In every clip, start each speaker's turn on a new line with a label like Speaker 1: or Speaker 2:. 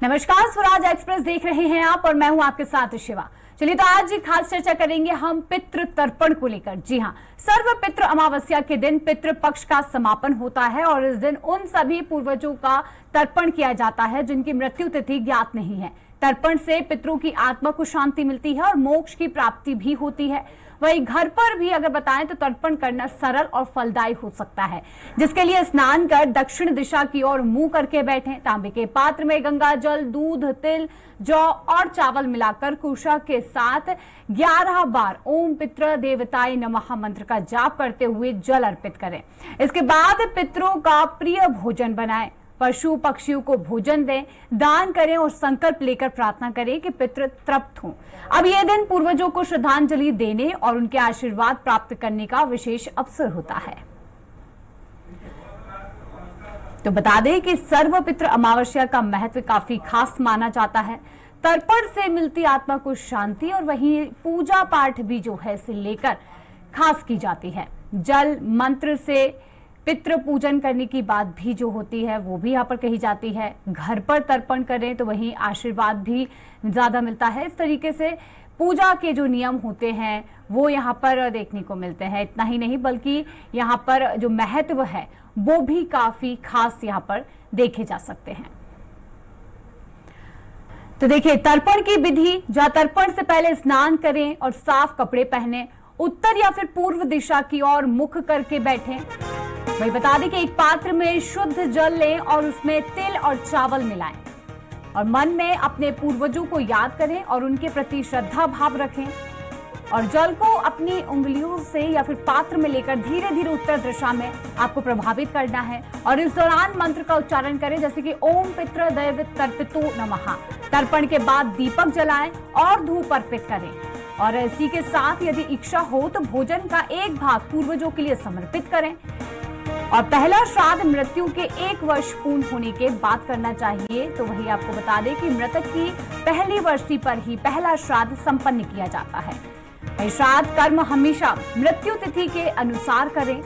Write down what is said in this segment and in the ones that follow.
Speaker 1: नमस्कार, स्वराज एक्सप्रेस देख रहे हैं आप और मैं हूं आपके साथ शिवा। चलिए तो आज खास चर्चा करेंगे हम पितृ तर्पण को लेकर। जी हां, सर्व पितृ अमावस्या के दिन पितृ पक्ष का समापन होता है और इस दिन उन सभी पूर्वजों का तर्पण किया जाता है जिनकी मृत्यु तिथि ज्ञात नहीं है। तर्पण से पितरों की आत्मा को शांति मिलती है और मोक्ष की प्राप्ति भी होती है। वही घर पर भी अगर बताएं तो तर्पण करना सरल और फलदायी हो सकता है, जिसके लिए स्नान कर दक्षिण दिशा की ओर मुंह करके बैठें। तांबे के पात्र में गंगा जल, दूध, तिल, जौ और चावल मिलाकर कुशा के साथ 11 बार ओम पितृ देवताय नमः मंत्र का जाप करते हुए जल अर्पित करें। इसके बाद पितरों का प्रिय भोजन बनाएं, पशु पक्षियों को भोजन दें, दान करें और संकल्प लेकर प्रार्थना करें कि पितृ तृप्त हों। अब यह दिन पूर्वजों को श्रद्धांजलि देने और उनके आशीर्वाद प्राप्त करने का विशेष अवसर होता है। तो बता दें कि सर्व पितृ अमावस्या का महत्व काफी खास माना जाता है। तर्पण से मिलती आत्मा को शांति और वहीं पूजा पाठ भी जो है इसे लेकर खास की जाती है। जल मंत्र से पितृ पूजन करने की बात भी जो होती है वो भी यहाँ पर कही जाती है। घर पर तर्पण करें तो वहीं आशीर्वाद भी ज्यादा मिलता है। इस तरीके से पूजा के जो नियम होते हैं वो यहाँ पर देखने को मिलते हैं। इतना ही नहीं बल्कि यहाँ पर जो महत्व है वो भी काफी खास यहाँ पर देखे जा सकते हैं। तो देखिए, तर्पण की विधि, जहाँ तर्पण से पहले स्नान करें और साफ कपड़े पहने, उत्तर या फिर पूर्व दिशा की ओर मुख करके बैठें। वही बता दें कि एक पात्र में शुद्ध जल लें और उसमें तिल और चावल मिलाएं और मन में अपने पूर्वजों को याद करें और उनके प्रति श्रद्धा भाव रखें और जल को अपनी उंगलियों से या फिर पात्र में लेकर धीरे धीरे उत्तर दिशा में आपको प्रभावित करना है और इस दौरान मंत्र का उच्चारण करें, जैसे कि ओम पितृ दैव तर्पितो नमः। तर्पण के बाद दीपक जलाएं और धूप अर्पित करें और इसी के साथ यदि इच्छा हो तो भोजन का एक भाग पूर्वजों के लिए समर्पित करें। और पहला श्राद्ध मृत्यु के 1 वर्ष पूर्ण होने के बाद करना चाहिए। तो वही आपको बता दें कि मृतक की पहली वर्षी पर ही पहला श्राद्ध संपन्न किया जाता है। श्राद्ध कर्म हमेशा मृत्यु तिथि के अनुसार करें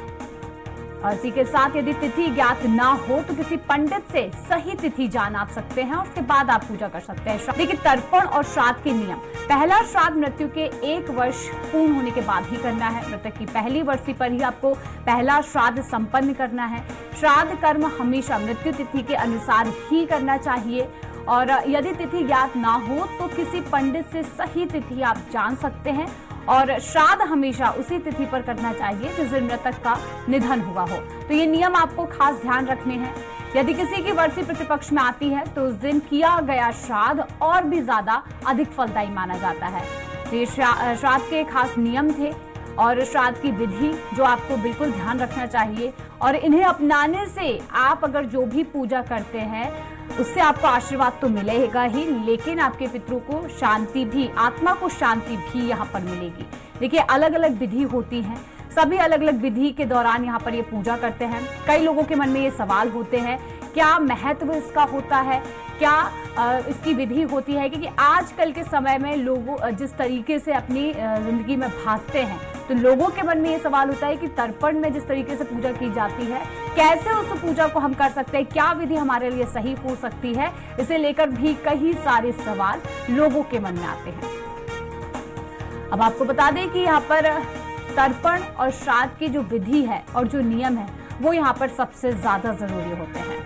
Speaker 1: और इसी के साथ यदि तिथि ज्ञात ना हो तो किसी पंडित से सही तिथि जान आप सकते हैं और उसके बाद आप पूजा कर सकते हैं। देखिए, तर्पण और श्राद्ध के नियम। पहला श्राद्ध मृत्यु के 1 वर्ष पूर्ण होने के बाद ही करना है। मृतक की पहली वर्षी पर ही आपको पहला श्राद्ध संपन्न करना है। श्राद्ध कर्म हमेशा मृत्यु तिथि के अनुसार ही करना चाहिए और यदि तिथि ज्ञात ना हो तो किसी पंडित से सही तिथि आप जान सकते हैं और श्राद्ध हमेशा उसी तिथि पर करना चाहिए जिस दिन मृतक का निधन हुआ हो। तो ये नियम आपको खास ध्यान रखने हैं। यदि किसी की वर्षी प्रतिपक्ष में आती है तो उस दिन किया गया श्राद्ध और भी ज्यादा अधिक फलदायी माना जाता है। तो ये श्राद्ध के खास नियम थे और श्राद्ध की विधि जो आपको बिल्कुल ध्यान रखना चाहिए और इन्हें अपनाने से आप अगर जो भी पूजा करते हैं उससे आपको आशीर्वाद तो मिलेगा ही, लेकिन आपके पितरों को शांति भी, आत्मा को शांति भी यहाँ पर मिलेगी। देखिए, अलग अलग विधि होती हैं, सभी अलग अलग विधि के दौरान यहाँ पर ये पूजा करते हैं। कई लोगों के मन में ये सवाल होते हैं, क्या महत्व इसका होता है, क्या इसकी विधि होती है, क्योंकि आजकल के समय में लोगों जिस तरीके से अपनी जिंदगी में भागते हैं तो लोगों के मन में ये सवाल होता है कि तर्पण में जिस तरीके से पूजा की जाती है कैसे उस पूजा को हम कर सकते हैं, क्या विधि हमारे लिए सही हो सकती है। इसे लेकर भी कई सारे सवाल लोगों के मन में आते हैं। अब आपको बता दें कि यहाँ पर तर्पण और श्राद्ध की जो विधि है और जो नियम है वो यहाँ पर सबसे ज्यादा जरूरी होते हैं।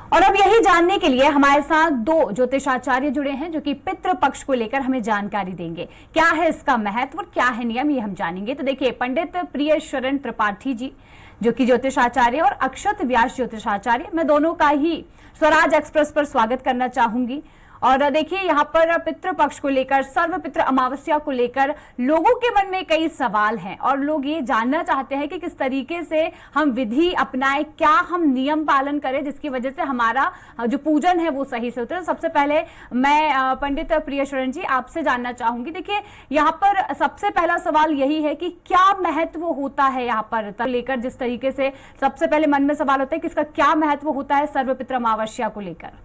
Speaker 1: और अब यही जानने के लिए हमारे साथ 2 ज्योतिषाचार्य जुड़े हैं जो कि पितृ पक्ष को लेकर हमें जानकारी देंगे। क्या है इसका महत्व और क्या है नियम, ये हम जानेंगे। तो देखिए, पंडित प्रिय शरण त्रिपाठी जी जो कि ज्योतिषाचार्य और अक्षत व्यास ज्योतिषाचार्य, मैं दोनों का ही स्वराज एक्सप्रेस पर स्वागत करना चाहूंगी। और देखिए, यहाँ पर पितृ पक्ष को लेकर, सर्व पितृ अमावस्या को लेकर लोगों के मन में कई सवाल हैं और लोग ये जानना चाहते हैं कि किस तरीके से हम विधि अपनाएं, क्या हम नियम पालन करें जिसकी वजह से हमारा जो पूजन है वो सही से होता है। सबसे पहले मैं पंडित प्रियशरण जी आपसे जानना चाहूंगी। देखिए, यहाँ पर सबसे पहला सवाल यही है कि क्या महत्व होता है यहाँ पर लेकर, जिस तरीके से सबसे पहले मन में सवाल होता है कि इसका क्या महत्व होता है सर्व पितृ अमावस्या को लेकर।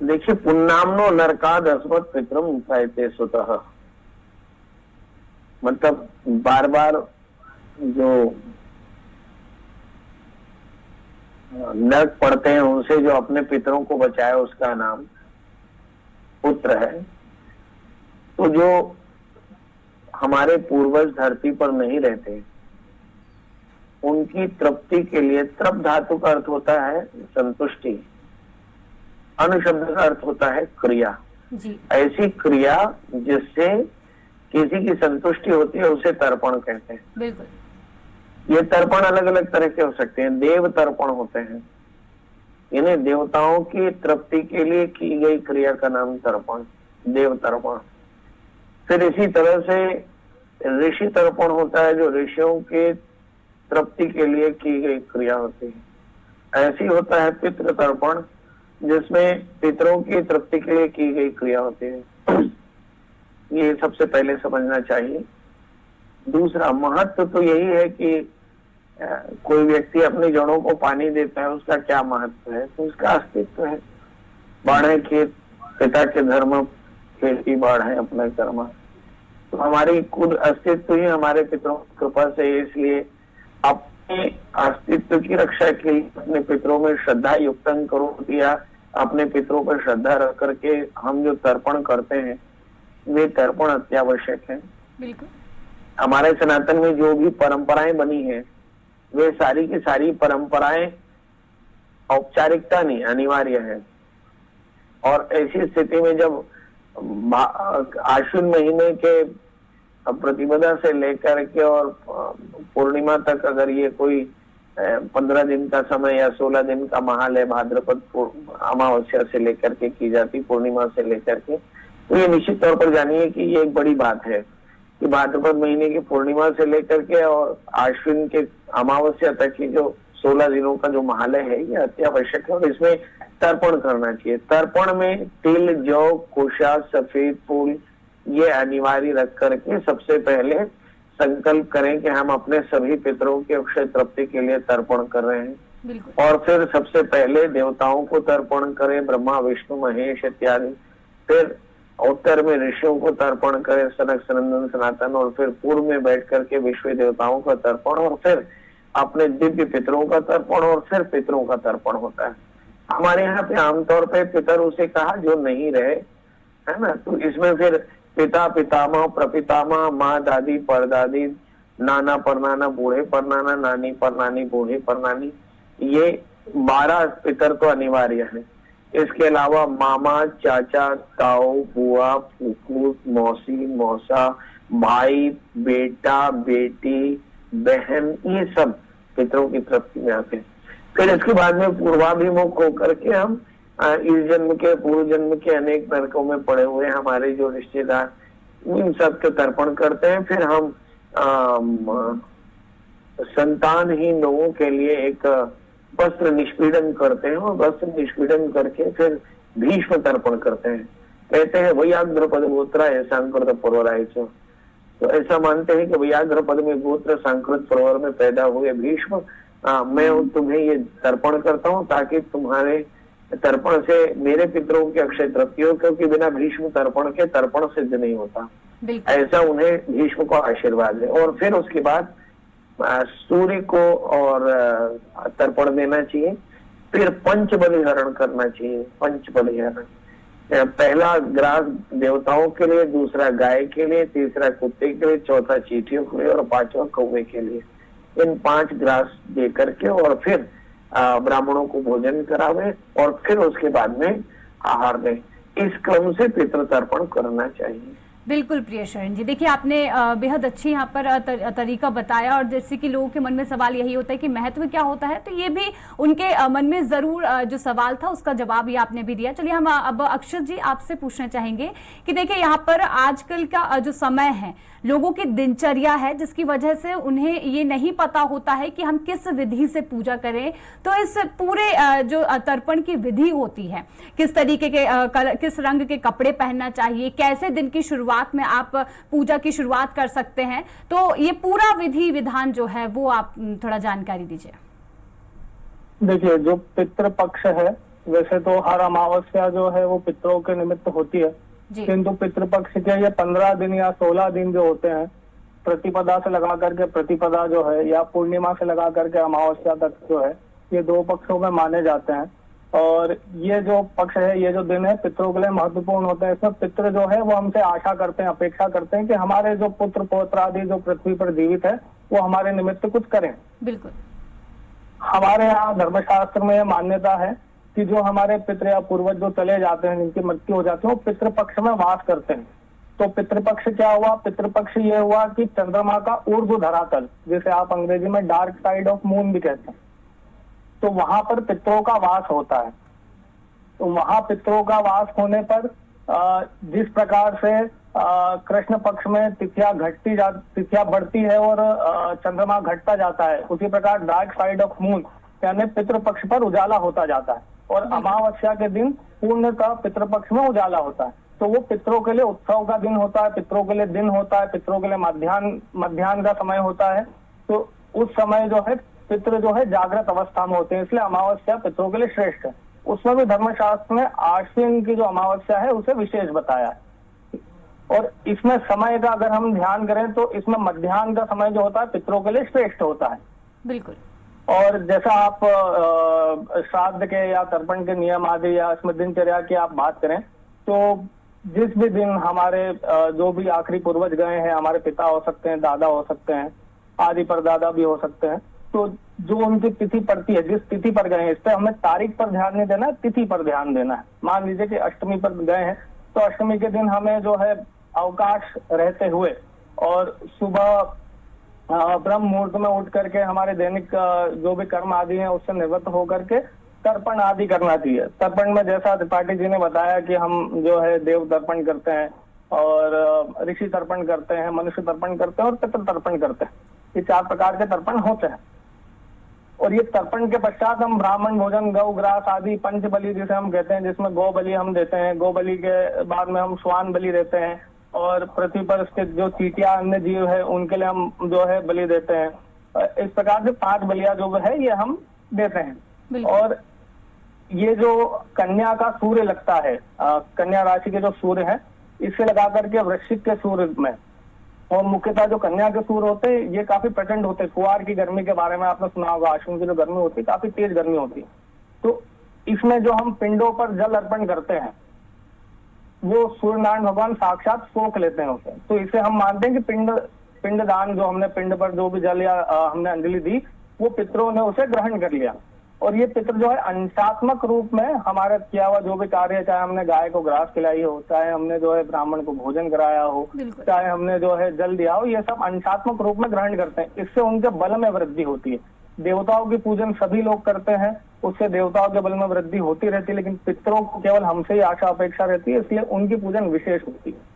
Speaker 2: देखिए, पुण्णामनो नरकाद अस्मत् पितरम मुखायते स्वतः। मतलब बार बार जो नरक पड़ते हैं उनसे जो अपने पितरों को बचाए उसका नाम पुत्र है। तो जो हमारे पूर्वज धरती पर नहीं रहते उनकी तृप्ति के लिए, तृप धातु का अर्थ होता है संतुष्टि, अनु शब्द का अर्थ होता है क्रिया
Speaker 1: जी।
Speaker 2: ऐसी क्रिया जिससे किसी की संतुष्टि होती है उसे तर्पण कहते हैं।
Speaker 1: बिल्कुल।
Speaker 2: ये तर्पण अलग अलग तरह के हो सकते हैं। देव तर्पण होते हैं, यानी देवताओं की तृप्ति के लिए की गई क्रिया का नाम तर्पण, देव तर्पण। फिर इसी तरह से ऋषि तर्पण होता है, जो ऋषियों के तृप्ति के लिए की गई क्रिया होती है। ऐसी होता है पितृ तर्पण, जिसमें पितरों की तृप्ति के लिए की गई क्रिया होती है। ये सबसे पहले समझना चाहिए। दूसरा महत्व तो यही है कि कोई व्यक्ति अपनी जड़ों को पानी देता है, उसका क्या महत्व है? तो उसका अस्तित्व है। बाढ़े खेत पिता के धर्म, खेती बाढ़ है अपना कर्म। तो हमारी कुल अस्तित्व ही हमारे पितरों की कृपा से, इसलिए अपने अस्तित्व की रक्षा के लिए अपने पितरों में श्रद्धा युक्त करो दिया। अपने पितरों पर श्रद्धा रख करके हम जो तर्पण करते हैं वे तर्पण अत्यावश्यक है।
Speaker 1: बिल्कुल।
Speaker 2: हमारे सनातन में जो भी परंपराएं बनी हैं वे सारी की सारी परंपराएं औपचारिकता नहीं, अनिवार्य है। और ऐसी स्थिति में जब आश्विन महीने के प्रतिपदा से लेकर के और पूर्णिमा तक अगर ये कोई 15 दिन का समय या 16 दिन का महाल है, भाद्रपद अमावस्या से लेकर के की जाती, पूर्णिमा से लेकर के, तो ये निश्चित तौर पर जानिए कि ये एक बड़ी बात है कि भाद्रपद महीने की पूर्णिमा से लेकर के और आश्विन के अमावस्या तक की जो 16 दिनों का जो महालय है ये अत्यावश्यक है और इसमें तर्पण करना चाहिए। तर्पण में तिल, जौ, कुशा, सफेद फूल ये अनिवार्य रख करके सबसे पहले संकल्प करें कि हम अपने सभी पितरों की अक्षय तृप्ति के लिए तर्पण कर रहे हैं। और फिर सबसे पहले देवताओं को तर्पण करें, ब्रह्मा, विष्णु, महेश इत्यादि। फिर उत्तर में ऋषियों को तर्पण करें, सनक, सनंदन, सनातन। और फिर पूर्व में बैठ करके विश्व देवताओं का तर्पण, और फिर अपने दिव्य पितरों का तर्पण, और फिर पितरों का तर्पण होता है। हमारे यहाँ पे आमतौर पे पितर उसे कहा जो नहीं रहे, है ना। तो इसमें फिर पिता, पितामह, प्रपितामह, माँ, दादी, परदादी, नाना, परनाना, बूढ़े परनाना, नानी, परनानी, बूढ़े परनानी, ये 12 पितर तो अनिवार्य है। इसके अलावा मामा, चाचा, ताऊ, बुआ, फूफू, मौसी, मौसा, भाई, बेटा, बेटी, बहन, ये सब पितरों की तृप्ति में आते हैं। फिर इसके बाद में पूर्वाभिमुख होकर के हम इस जन्म के, पूर्व जन्म के अनेक नरकों में पड़े हुए हमारे जो रिश्तेदार, इन सब के तर्पण करते हैं। फिर हम संतानहीन लोगों के लिए एक वस्त्र निष्पीड़न करते हैं और वस्त्र निष्पीड़न करके फिर भीष्म तर्पण करते हैं। कहते हैं व्याघ्र पद गोत्रा सांकृत परवराय। तो ऐसा मानते हैं कि व्याघ्र पद में गोत्र सांकृत परवर में पैदा हुए भीष्म, मैं तुम्हें ये तर्पण करता हूँ ताकि तुम्हारे तर्पण से मेरे पितरों की अक्षय तृप्ति हो, क्योंकि बिना भीष्म तर्पण के तर्पण सिद्ध नहीं होता। ऐसा उन्हें भीष्म को आशीर्वाद है। और फिर उसके बाद सूर्य को और तर्पण देना चाहिए। फिर पंच बलिहरण करना चाहिए। पंच बलिहरण, पहला ग्रास देवताओं के लिए, दूसरा गाय के लिए, तीसरा कुत्ते के लिए, चौथा चींटियों के लिए और पांचवा कौवे के लिए। इन 5 ग्रास दे करके और फिर ब्राह्मणों को भोजन करावे और फिर उसके बाद में आहार दें। इस क्रम से पितृ तर्पण करना चाहिए।
Speaker 1: बिल्कुल प्रिय शरण जी, देखिए आपने बेहद अच्छी यहाँ पर तरीका बताया। और जैसे कि लोगों के मन में सवाल यही होता है कि महत्व क्या होता है, तो ये भी उनके मन में जरूर जो सवाल था उसका जवाब ये आपने भी दिया। चलिए हम अब अक्षत जी आपसे पूछना चाहेंगे कि देखिए यहाँ पर आजकल का जो समय है, लोगों की दिनचर्या है, जिसकी वजह से उन्हें ये नहीं पता होता है कि हम किस विधि से पूजा करें। तो इस पूरे जो तर्पण की विधि होती है, किस तरीके के किस रंग के कपड़े पहनना चाहिए, कैसे दिन की शुरुआत में आप पूजा की शुरुआत कर सकते हैं, तो ये पूरा विधि विधान जो है वो आप थोड़ा जानकारी दीजिए।
Speaker 3: देखिए, जो पितृ पक्ष है, वैसे तो हर अमावस्या जो है वो पितरों के निमित्त होती है, किंतु पितृपक्ष के ये 15 दिन या 16 दिन जो होते हैं प्रतिपदा से लगा करके प्रतिपदा जो है या पूर्णिमा से लगा करके अमावस्या तक जो है, ये 2 पक्षों में माने जाते हैं। और ये जो पक्ष है, ये जो दिन है, पितरों के लिए महत्वपूर्ण होते हैं। इसमें पितृ जो है वो हमसे आशा करते हैं, अपेक्षा करते हैं कि हमारे जो पुत्र पौत्र आदि जो पृथ्वी पर जीवित है वो हमारे निमित्त कुछ करें।
Speaker 1: बिल्कुल।
Speaker 3: हमारे यहाँ धर्मशास्त्र में मान्यता है कि जो हमारे पितृ या पूर्वज जो चले जाते हैं, जिनकी मृत्यु हो जाती है, वो पितृपक्ष में वास करते हैं। तो पितृपक्ष क्या हुआ? पितृपक्ष ये हुआ कि चंद्रमा का ऊर्ध्व धरातल, जिसे आप अंग्रेजी में डार्क साइड ऑफ मून भी कहते हैं, तो वहां पर पितरों का वास होता है। तो वहां पितरों का वास होने पर जिस प्रकार से कृष्ण पक्ष में तिथियां बढ़ती है और चंद्रमा घटता जाता है, उसी प्रकार डार्क साइड ऑफ मून यानी पितृपक्ष पर उजाला होता जाता है। और अमावस्या के दिन पूर्ण का पितृपक्ष में उजाला होता है। तो वो पितरों के लिए उत्सव का दिन होता है, पितरों के लिए दिन होता है, पितरों के लिए मध्याह्न का समय होता है। तो उस समय जो है पितृ जो है जागृत अवस्था में होते हैं, इसलिए अमावस्या पितरों के लिए श्रेष्ठ है। उसमें भी धर्मशास्त्र में आश्विन की जो अमावस्या है उसे विशेष बताया है। और इसमें समय का अगर हम ध्यान करें तो इसमें मध्याह्न का समय जो होता है पितरों के लिए श्रेष्ठ होता है।
Speaker 1: बिल्कुल।
Speaker 3: और जैसा आप श्राद्ध के या तर्पण के नियम आदि या इसमें दिनचर्या की आप बात करें, तो जिस भी दिन हमारे जो भी आखिरी पूर्वज गए हैं, हमारे पिता हो सकते हैं, दादा हो सकते हैं, आदि परदादा भी हो सकते हैं, तो जो उनकी तिथि पड़ती है, जिस तिथि पर गए हैं, इस पर हमें तारीख पर ध्यान नहीं देना है, तिथि पर ध्यान देना है। मान लीजिए कि अष्टमी पर गए हैं, तो अष्टमी के दिन हमें जो है अवकाश रहते हुए और सुबह ब्रह्म मुहूर्त में उठ करके हमारे दैनिक जो भी कर्म आदि हैं उससे निवृत्त होकर के तर्पण आदि करना चाहिए। तर्पण में जैसा त्रिपाठी जी ने बताया कि हम जो है देव तर्पण करते हैं और ऋषि तर्पण करते हैं, मनुष्य तर्पण करते हैं और पितृ तर्पण करते हैं। ये 4 प्रकार के तर्पण होते हैं। और ये तर्पण के पश्चात हम ब्राह्मण भोजन, गौ ग्रास आदि पंच बलि जिसे हम कहते हैं, जिसमें गौ बलि हम देते हैं, गौ बलि के बाद में हम श्वान बलि देते हैं, और पृथ्वी पर स्थित जो चींटियां अन्य जीव है उनके लिए हम जो है बलि देते हैं। इस प्रकार से 5 बलियां जो है ये हम देते हैं। और ये जो कन्या का सूर्य लगता है, कन्या राशि के जो सूर्य है, इससे लगा करके वृश्चिक के सूर्य में, और मुख्यतः जो कन्या के सूर्य होते हैं ये काफी प्रचंड होते हैं। कुआर की गर्मी के बारे में आपने सुना होगा, अश्विन की जो गर्मी होती है काफी तेज गर्मी होती है। तो इसमें जो हम पिंडों पर जल अर्पण करते हैं वो सूर्यनारायण भगवान साक्षात सोख लेते हैं उसे। तो इसे हम मानते हैं कि पिंड दान, जो हमने पिंड पर जो भी जल या हमने अंजलि दी, वो पितरों ने उसे ग्रहण कर लिया। और ये पितृ जो है अंशात्मक रूप में हमारा किया हुआ जो भी कार्य, चाहे हमने गाय को ग्रास खिलाई हो, चाहे हमने जो है ब्राह्मण को भोजन कराया हो, चाहे हमने जो है जल दिया हो, ये सब अंशात्मक रूप में ग्रहण करते हैं। इससे उनके बल में वृद्धि होती है। देवताओं की पूजन सभी लोग करते हैं, उससे देवताओं के बल में वृद्धि होती रहती है, लेकिन पितरों को केवल हमसे ही आशा अपेक्षा रहती है, इसलिए उनकी पूजन विशेष होती है।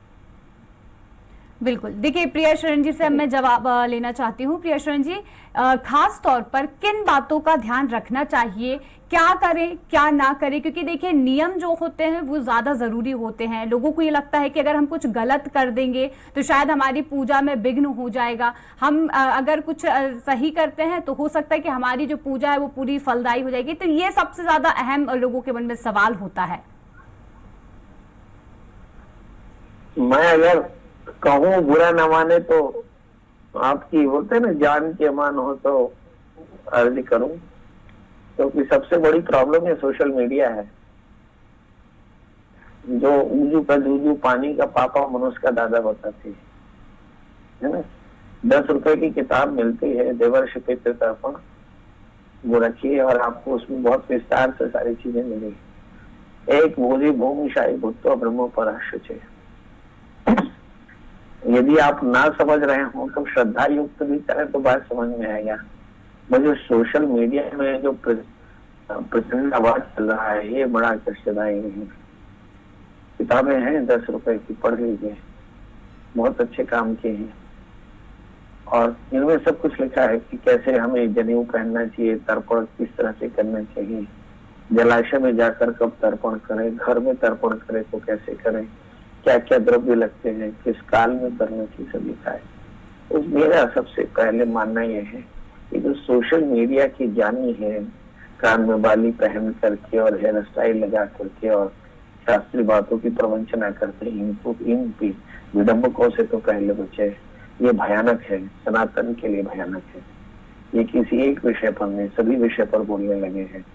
Speaker 1: बिल्कुल। देखिए प्रिया शरण जी से मैं जवाब लेना चाहती हूँ। प्रिया शरण जी, खास तौर पर किन बातों का ध्यान रखना चाहिए, क्या करें क्या ना करें? क्योंकि देखिए नियम जो होते हैं वो ज्यादा जरूरी होते हैं। लोगों को ये लगता है कि अगर हम कुछ गलत कर देंगे तो शायद हमारी पूजा में विघ्न हो जाएगा। हम अगर कुछ सही करते हैं तो हो सकता है कि हमारी जो पूजा है वो पूरी फलदायी हो जाएगी। तो ये सबसे ज्यादा अहम लोगों के मन में सवाल होता है।
Speaker 2: मैं अगर कहूँ बुरा न माने तो आपकी बोलते ना जान के अमान हो तो अर्ज करूं, क्योंकि सबसे बड़ी प्रॉब्लम ये सोशल मीडिया है। जो ऊजू का दूजू पानी का पापा मनुष्य का दादा बताती है ना। 10 रुपए की किताब मिलती है देवर्षि पितृ तर्पण, वो रखिए और आपको उसमें बहुत विस्तार से सारी चीजें मिलेगी। एक भोजी भूमिशाही भूतो ब्रह्मो पराशुचे। यदि आप ना समझ रहे हो तो श्रद्धा युक्त भी करें तो बात समझ में आएगा। मुझे सोशल मीडिया में जो प्रचंड आवाज चल रहा है ये बड़ा कष्टदायी है। किताबें हैं 10 रुपए की, पढ़ लीजिए, बहुत अच्छे काम किए हैं और इनमें सब कुछ लिखा है कि कैसे हमें जनेऊ पहनना चाहिए, तर्पण किस तरह से करना चाहिए, जलाशय में जाकर कब तर्पण करें, घर में तर्पण करें तो कैसे करें, क्या क्या द्रव्य लगते हैं, किस काल में करना चाहिए, सब लिखा है। उस मेरा सबसे पहले मानना यह है कि जो सोशल मीडिया की ज्ञानी है, कान में बाली पहन करके और हेयर स्टाइल लगा करके और शास्त्रीय बातों की प्रवंचना करते हैं, इनको इन विडंबकों से तो पहले बचे। ये भयानक है, सनातन के लिए भयानक है। ये किसी एक विषय पर नहीं, सभी विषय पर बोलने लगे हैं।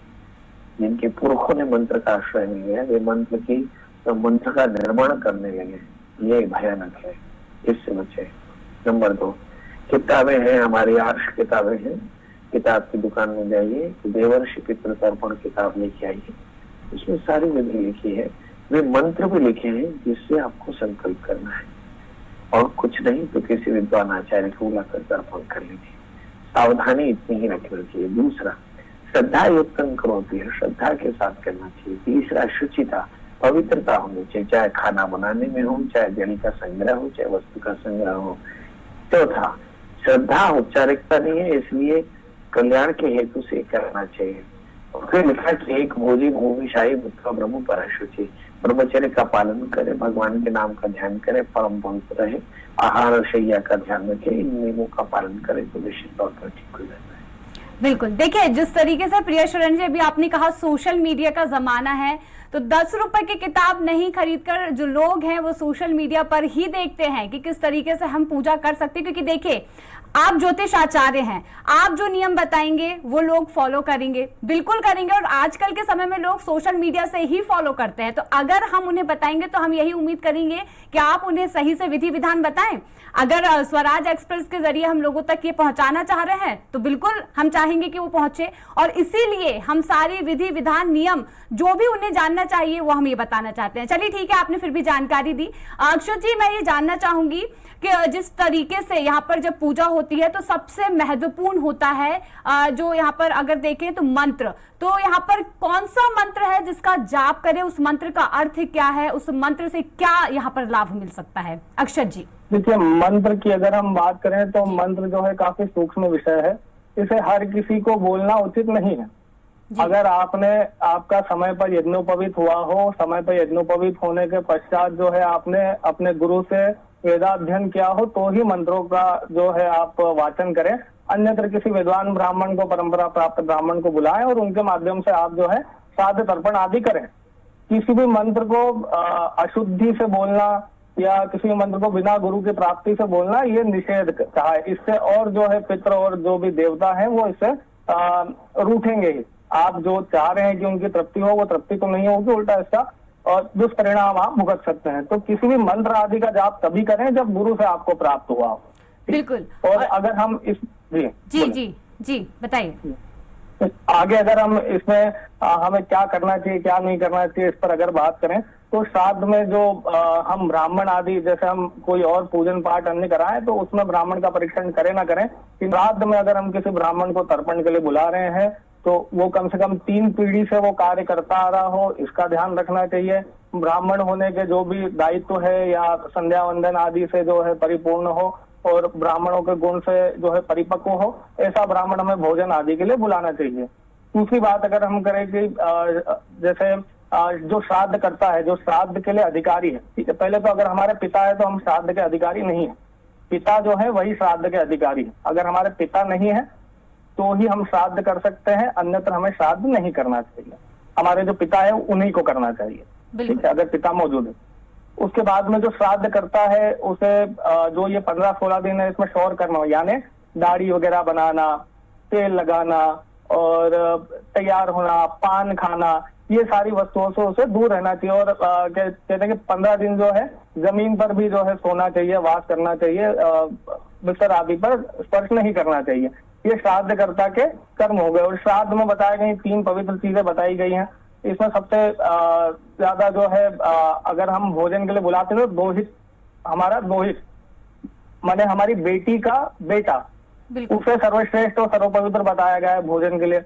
Speaker 2: जिनके पुरखों ने मंत्र का आश्रय लिया, वे मंत्र का निर्माण करने लगे, ये भयानक है, इससे बचे। नंबर 2, किताबें हैं हमारी, आर्ष किताबें हैं, किताब की दुकान में जाइए, देवर्षि पितृ तर्पण किताब लेके आइए, उसमें सारी विधि लिखी है, वे मंत्र भी लिखे हैं जिससे आपको संकल्प करना है, और कुछ नहीं तो किसी विद्वान आचार्य को बुलाकर तर्पण कर लीजिए। सावधानी इतनी ही रखनी चाहिए। दूसरा, श्रद्धा युक्त करोति है, श्रद्धा के साथ करना चाहिए। तीसरा, शुचिता, पवित्रता होनी चाहिए, चाहे खाना बनाने में हो, चाहे जल का संग्रह हो, चाहे वस्तु का संग्रह हो। चौथा, श्रद्धा औपचारिकता नहीं है, इसलिए कल्याण के हेतु से करना चाहिए। और फिर लिखा कि एक भोजी भूमिशाही बुद्ध ब्रह्म परशुचि, ब्रह्मचर्य का पालन करे, भगवान के नाम का ध्यान करे, परम पवित्र रहे, आहार और शैया का ध्यान रखे, इन नियमों का पालन करे तो निश्चित तौर पर ठीक हो जाता है।
Speaker 1: बिल्कुल, देखिए जिस तरीके से प्रिया शरण जी अभी आपने कहा सोशल मीडिया का जमाना है, तो 10 रुपए की किताब नहीं खरीदकर जो लोग हैं वो सोशल मीडिया पर ही देखते हैं कि किस तरीके से हम पूजा कर सकते हैं। क्योंकि देखिए आप ज्योतिष आचार्य हैं, आप जो नियम बताएंगे वो लोग फॉलो करेंगे, बिल्कुल करेंगे, और आजकल के समय में लोग सोशल मीडिया से ही फॉलो करते हैं। तो अगर हम उन्हें बताएंगे तो हम यही उम्मीद करेंगे कि आप उन्हें सही से विधि विधान बताएं। अगर स्वराज एक्सप्रेस के जरिए हम लोगों तक ये पहुंचाना चाह रहे हैं तो बिल्कुल हम चाहेंगे कि वो पहुंचे, और इसीलिए हम सारी विधि विधान नियम जो भी उन्हें जानना चाहिए वो हम ये बताना चाहते हैं। चलिए ठीक है, आपने फिर भी जानकारी दी। अक्षत जी, मैं ये जानना चाहूंगी कि जिस तरीके से यहाँ पर जब पूजा होती है तो सबसे महत्वपूर्ण होता है जो यहाँ पर अगर देखें तो मंत्र, तो यहाँ पर कौन सा मंत्र है जिसका जाप करें, उस मंत्र का अर्थ क्या है, उस मंत्र से क्या यहाँ पर लाभ मिल सकता है? अक्षत जी।
Speaker 3: देखिए, मंत्र की अगर हम बात करें तो मंत्र जो है काफी सूक्ष्म विषय है, इसे हर किसी को बोलना उचित नहीं है। अगर आपका समय पर यज्ञोपवीत हुआ हो, समय पर यज्ञोपवीत होने के पश्चात जो है आपने अपने गुरु से वेदाध्ययन किया हो, तो ही मंत्रों का जो है आप वाचन करें। अन्यत्र किसी विद्वान ब्राह्मण को, परंपरा प्राप्त ब्राह्मण को बुलाएं और उनके माध्यम से आप जो है श्राद्ध तर्पण आदि करें। किसी भी मंत्र को अशुद्धि से बोलना या किसी भी मंत्र को बिना गुरु की प्राप्ति से बोलना, ये निषेध कहा है। इससे और जो है पितृ और जो भी देवता है वो इससे रूठेंगे ही। आप जो चाह रहे हैं कि उनकी तृप्ति हो, वो तृप्ति तो नहीं होगी, उल्टा इसका और दुष्परिणाम आप भुगत सकते हैं। तो किसी भी मंत्र आदि का जाप तभी करें जब गुरु से आपको प्राप्त हुआ हो।
Speaker 1: बिल्कुल।
Speaker 3: और अगर हम इस
Speaker 1: जी बताइए
Speaker 3: आगे, अगर हम इसमें हमें क्या करना चाहिए क्या नहीं करना चाहिए इस पर अगर बात करें तो श्राद्ध में जो हम ब्राह्मण आदि जैसे हम कोई और पूजन पाठ अन्य कराएं तो उसमें ब्राह्मण का परीक्षण करें ना करें। श्राद्ध में अगर हम किसी ब्राह्मण को तर्पण के लिए बुला रहे हैं तो वो कम से कम 3 पीढ़ी से वो कार्य करता आ रहा हो, इसका ध्यान रखना चाहिए। ब्राह्मण होने के जो भी दायित्व है या संध्या वंदन आदि से जो है परिपूर्ण हो और ब्राह्मणों के गुण से जो है परिपक्व हो, ऐसा ब्राह्मण हमें भोजन आदि के लिए बुलाना चाहिए। दूसरी बात अगर हम करें कि जैसे जो श्राद्ध करता है, जो श्राद्ध के लिए अधिकारी है, ठीक है, पहले तो अगर हमारे पिता है तो हम श्राद्ध के अधिकारी नहीं है, पिता जो है वही श्राद्ध के अधिकारी है। अगर हमारे पिता नहीं है तो ही हम श्राद्ध कर सकते हैं, अन्यथा हमें श्राद्ध नहीं करना चाहिए। हमारे जो पिता है उन्हीं को करना चाहिए, ठीक है, अगर पिता मौजूद है। उसके बाद में जो श्राद्ध करता है उसे जो ये 15-16 दिन है इसमें शौर करना हो, यानी दाढ़ी वगैरह बनाना, तेल लगाना और तैयार होना, पान खाना, ये सारी वस्तुओं से उसे दूर रहना चाहिए। और कहते हैं कि 15 दिन जो है जमीन पर भी जो है सोना चाहिए, वास करना चाहिए, बिस्तर आदि पर स्पर्श नहीं करना चाहिए। ये श्राद्ध कर्ता के कर्म हो गए। और श्राद्ध में बताई गई 3 पवित्र चीजें बताई गई हैं। इसमें सबसे ज्यादा जो है अगर हम भोजन के लिए बुलाते हैं तो दोहित, हमारा दोहित माने हमारी बेटी का बेटा, उसे सर्वश्रेष्ठ और सर्वपवित्र बताया गया है भोजन के लिए।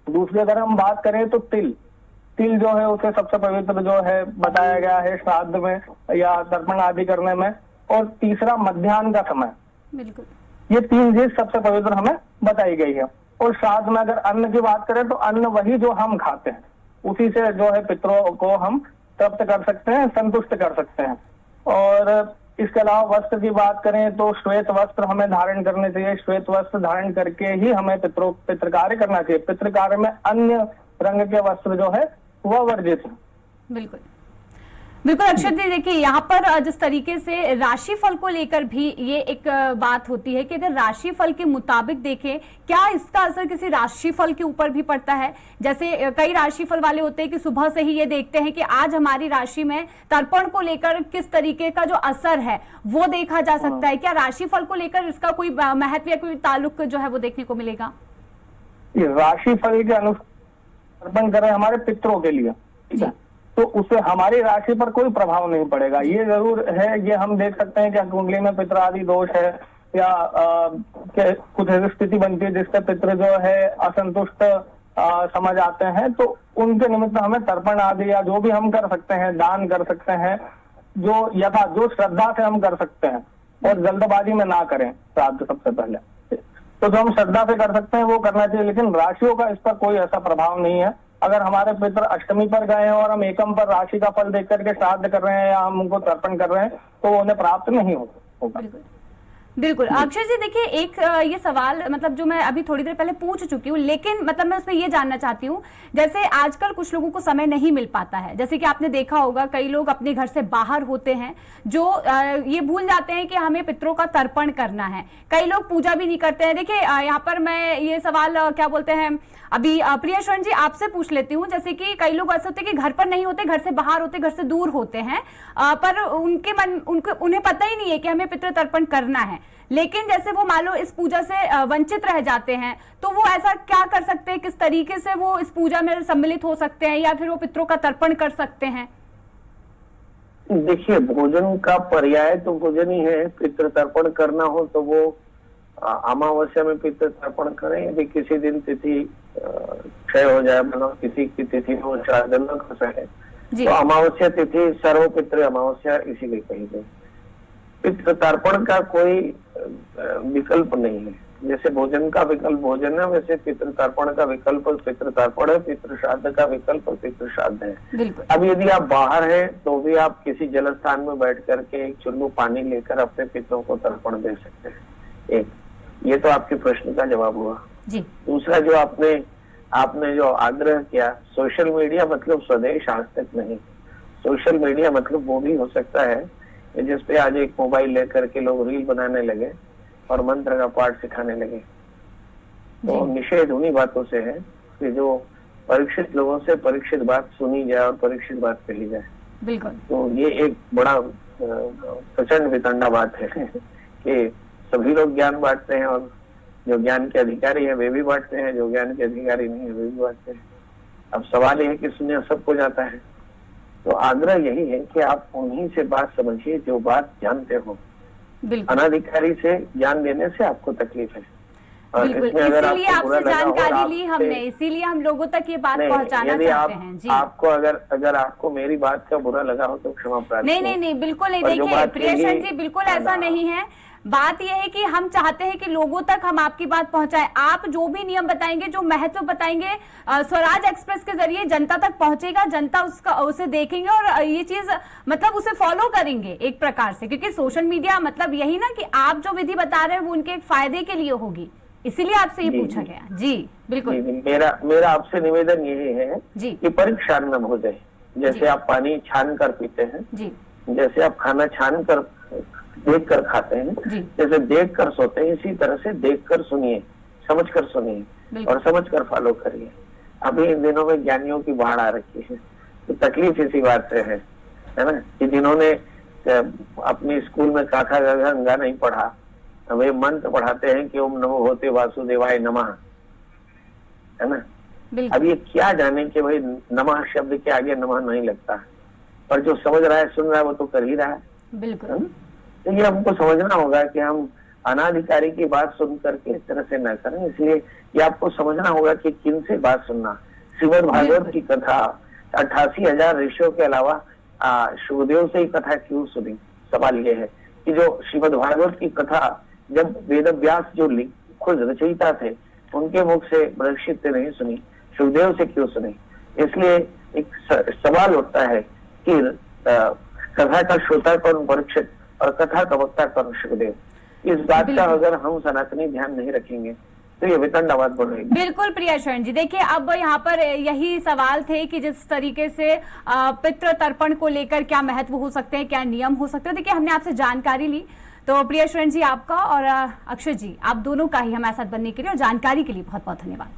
Speaker 3: दूसरी अगर हम बात करें तो तिल जो है उसे सबसे पवित्र जो है बताया गया है श्राद्ध में या तर्पण आदि करने में। और तीसरा मध्याह्न का समय, बिल्कुल, ये 3 चीज सबसे पवित्र हमें बताई गई है। और श्राद्ध में अगर अन्न की बात करें तो अन्न वही जो हम खाते हैं, उसी से जो है पितरों को हम तृप्त कर सकते हैं, संतुष्ट कर सकते हैं। और इसके अलावा वस्त्र की बात करें तो श्वेत वस्त्र हमें धारण करने चाहिए। श्वेत वस्त्र धारण करके ही हमें पितृ कार्य करना चाहिए। पितृ कार्य में अन्य रंग के वस्त्र जो है वह वर्जित है।
Speaker 1: बिल्कुल बिल्कुल अक्षत जी, देखिए यहाँ पर जिस तरीके से राशिफल को लेकर भी ये एक बात होती है कि अगर राशिफल के मुताबिक देखें, क्या इसका असर किसी राशिफल के ऊपर भी पड़ता है? जैसे कई राशिफल वाले होते हैं कि सुबह से ही ये देखते हैं कि आज हमारी राशि में तर्पण को लेकर किस तरीके का जो असर है वो देखा जा सकता है। क्या राशिफल को लेकर इसका कोई महत्व या कोई ताल्लुक जो है वो देखने को मिलेगा?
Speaker 3: राशिफल के अनुसार तर्पण करें हमारे पितरों के लिए, ठीक है, तो उससे हमारी राशि पर कोई प्रभाव नहीं पड़ेगा। ये जरूर है, ये हम देख सकते हैं कि कुंडली में पितर आदि दोष है या कुछ ऐसी स्थिति बनती है जिससे पितर जो है असंतुष्ट समझ आते हैं, तो उनके निमित्त हमें तर्पण आदि या जो भी हम कर सकते हैं, दान कर सकते हैं, जो श्रद्धा से हम कर सकते हैं और जल्दबाजी में ना करें श्राद्ध सबसे पहले। तो जो हम श्रद्धा से कर सकते हैं वो करना चाहिए, लेकिन राशियों का इस पर कोई ऐसा प्रभाव नहीं है। अगर हमारे पितर अष्टमी पर गए हैं और हम एकम पर राशि का फल देख करके श्राद्ध कर रहे हैं या हम उनको तर्पण कर रहे हैं तो वो उन्हें प्राप्त नहीं होगा।
Speaker 1: बिल्कुल अक्षय जी, देखिए एक ये सवाल मतलब जो मैं अभी थोड़ी देर पहले पूछ चुकी हूँ, लेकिन मतलब मैं उसमें ये जानना चाहती हूँ, जैसे आजकल कुछ लोगों को समय नहीं मिल पाता है, जैसे कि आपने देखा होगा कई लोग अपने घर से बाहर होते हैं जो ये भूल जाते हैं कि हमें पितरों का तर्पण करना है। कई लोग पूजा भी नहीं करते हैं। देखिए यहाँ पर मैं ये सवाल क्या बोलते हैं अभी प्रिया शरण जी आपसे पूछ लेती हूँ, जैसे कि कई लोग ऐसे होते हैं कि घर पर नहीं होते, घर से बाहर होते, घर से दूर होते हैं, पर उन्हें पता ही नहीं है कि हमें पितृ तर्पण करना है, लेकिन जैसे वो मान लो इस पूजा से वंचित रह जाते हैं, तो वो ऐसा क्या कर सकते हैं, किस तरीके से वो इस पूजा में सम्मिलित हो सकते हैं या फिर वो पितरों का तर्पण कर सकते हैं?
Speaker 2: देखिए, भोजन का पर्याय तो भोजन ही है। पितृ तर्पण करना हो तो वो अमावस्या में पितृ तर्पण करें। यदि किसी दिन तिथि क्षय हो जाए, मतलब किसी की तिथि हो श्राद्ध न कर सके, तो अमावस्या तिथि सर्व पितृ अमावस्या इसीलिए कही गई। पितृ तर्पण का कोई विकल्प नहीं है। जैसे भोजन का विकल्प भोजन है, वैसे पितृ तर्पण का विकल्प पितृ तर्पण है, पितृ श्राद्ध का विकल्प पितृ श्राद्ध है। अब यदि आप बाहर हैं तो भी आप किसी जल स्थान में बैठ करके एक चुल्लू पानी लेकर अपने पितरों को तर्पण दे सकते हैं। एक ये तो आपके प्रश्न का जवाब हुआ जी। दूसरा जो आपने जो आग्रह किया, सोशल मीडिया मतलब स्वदेश आज तक नहीं। सोशल मीडिया मतलब वो भी हो सकता है जिसपे आज एक मोबाइल लेकर के लोग रील बनाने लगे और मंत्र का पाठ सिखाने लगे। तो निषेध उन्हीं बातों से है कि जो परीक्षित लोगों से परीक्षित बात सुनी जाए और परीक्षित बात कही जाए। बिल्कुल। तो ये एक बड़ा प्रचंड वितंडा बात है कि सभी लोग ज्ञान बांटते हैं और जो ज्ञान के अधिकारी हैं वे भी बांटते हैं, जो ज्ञान के अधिकारी नहीं है वे भी बांटते हैं। अब सवाल यह है कि सुनिए सबको जाता है। तो आग्रह यही है कि आप उन्हीं से बात समझिए जो बात जानते हो। अनाधिकारी से ज्ञान देने से आपको तकलीफ है। और इसमें अगर आपसे जानकारी ली हमने, इसीलिए हम लोगों तक ये बात पहुंचाना चाहते हैं जी। आपको अगर आपको मेरी बात का बुरा लगा हो तो क्षमा प्रार्थना। नहीं, बिल्कुल नहीं। देखिए प्रियशरण जी, बिल्कुल ऐसा नहीं है। बात यह है कि हम चाहते हैं कि लोगों तक हम आपकी बात पहुंचाएं। आप जो भी नियम बताएंगे, जो महत्व बताएंगे, स्वराज एक्सप्रेस के जरिए जनता तक पहुंचेगा, जनता उसे देखेंगे और ये चीज मतलब उसे फॉलो करेंगे एक प्रकार से, क्योंकि सोशल मीडिया मतलब यही ना कि आप जो विधि बता रहे हैं वो उनके फायदे के लिए होगी, इसीलिए आपसे ये पूछा गया जी। बिल्कुल। मेरा आपसे निवेदन यही है जी कि परीक्षा न हो जाए। जैसे आप पानी छान कर पीते हैं जी, जैसे आप खाना छान कर देख कर खाते हैं, जैसे देख कर सोते हैं, इसी तरह से देख कर सुनिए, समझ कर सुनिए और समझ कर फॉलो करिए। अभी इन दिनों में ज्ञानियों की बाढ़ आ रखी है, तो तकलीफ इसी बात से है ना, कि जिन्होंने अपने स्कूल में काथा गंगा नहीं पढ़ा, वे मंत्र पढ़ाते हैं कि ओम नमो भगवते वासुदेवाय नमः, है ना। अब ये क्या जाने कि भाई नमः शब्द के आगे नमः नहीं लगता, पर जो समझ रहा है सुन रहा है वो तो कर ही रहा है। बिल्कुल। तो ये हमको समझना होगा कि हम अनाधिकारी की बात सुन करके इस तरह से न करें। इसलिए ये आपको समझना होगा कि किन से बात सुनना। श्रीमद् भागवत की कथा 88,000 ऋषियों के अलावा शुभदेव से ही कथा क्यों सुनी। सवाल ये है कि जो श्रीमद् भागवत की कथा जब वेद व्यास जो खुद रचयिता थे उनके मुख से परीक्षित से नहीं सुनी, शुभदेव से क्यों सुनी। इसलिए एक सवाल उठता है कि कथा का श्रोता कौन परीक्षित और कथा का वक्ता कौन शुभदेव। इस बात का अगर हम सनातनी ध्यान नहीं रखेंगे तो ये वितंडावाद बढ़ेगी।
Speaker 1: बिल्कुल प्रिया शरण जी, देखिए अब यहाँ पर यही सवाल थे कि जिस तरीके से पितृ तर्पण को लेकर क्या महत्व हो सकते हैं, क्या नियम हो सकते हैं। देखिए हमने आपसे जानकारी ली, तो प्रिया शरण जी आपका और अक्षय जी आप दोनों का ही हमारे साथ बनने के लिए और जानकारी के लिए बहुत बहुत धन्यवाद।